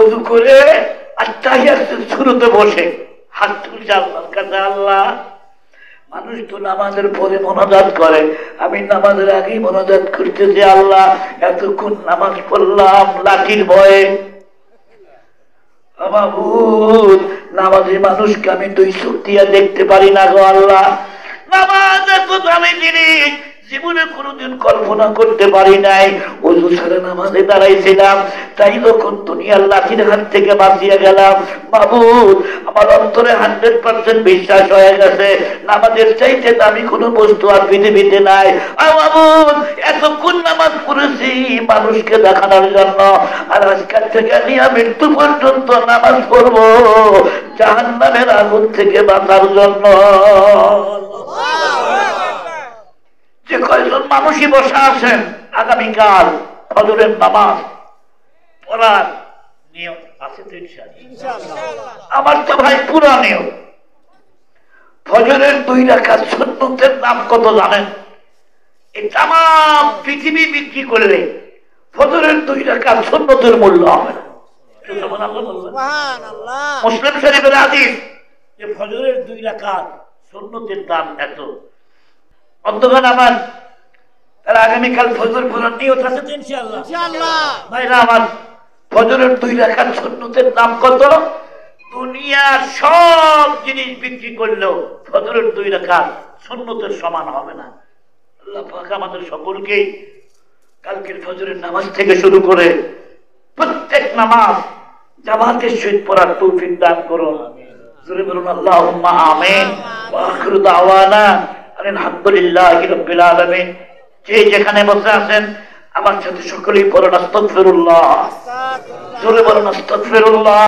ওযু করে আর তাহিয়াতুর শুরুতে বসে হাত তুলছে আল্লাহর কাছে, আল্লাহ মানুষ তো নামাজের পরে মোনাজাত করে, আমি নামাজের আগেই মোনাজাত করতেছি, আল্লাহ এতক্ষণ নামাজ পড়লাম লাঠির ভয়ে, মাবুদ নামাজি মানুষকে আমি দুই চোখ দিয়ে দেখতে পারি না গো আল্লাহ, নামাজ এত দামি জিনিস জীবনে কোনোদিন কল্পনা করতে পারি নাই। ওযু ছাড়া নামাজে দাঁড়াইছিলাম, তাই যখন দুনিয়ার লাঠির হাত থেকে বাঁচিয়ে গেলাম, মাবুদ আমার অন্তরে 100% বিশ্বাস হয়ে গেছে নামাজের চাইতে দামি কোনো বস্তু আর পৃথিবীতে নাই। মাবুদ এতক্ষণ নামাজ পড়েছি মানুষকে দেখানোর জন্য, আর আজকের থেকে নিয়ে মৃত্যু পর্যন্ত নামাজ পড়বো জাহান্নামের আগুন থেকে বাঁচার জন্য। যে কয়জন মানুষই বসা আছেন আগামীকাল ফজরের নামাজ পড়ার নিয়ম আছে তো ইনশাআল্লাহ? আমার তো ভাই পুরা নিয়ম। ফজরের 2 রাকাত সুন্নতের দাম কত জানেন? এই তামাম পৃথিবী বিক্রি করলে ফজরের 2 রাকাত সুন্নতের মূল্য হবে না। সুবহানাল্লাহ। মুসলিম শরীফের হাদিস যে ফজরের 2 রাকাত সুন্নতের দাম এত। অন্তত আমার তার আগামীকাল ফজর পড়ার নিয়ত আছে তো ইনশাআল্লাহ? ইনশাআল্লাহ। ভাইরা আমার ফজরের 2 রাকাত সুন্নতের দাম কত? দুনিয়ার সব জিনিস বিক্রি করলেও ফজরের 2 রাকাত সুন্নতের সমান হবে না। আল্লাহ পাক আমাদের সকলকে কালকের ফজরের নামাজ থেকে শুরু করে প্রত্যেক নামাজ জামাতের সহিত পড়ার তৌফিক দান করুন। জোরে বলুন আল্লাহুম্মা আমিন। ওয়া আখিরু দাওয়ানা আলহামদুলিল্লাহি রাব্বিল আলামিন। যে যেখানে বসে আছেন আমার সাথে সকলেই পড়ুন আস্তাগফিরুল্লাহ। জোরে বলুন আস্তাগফিরুল্লাহ।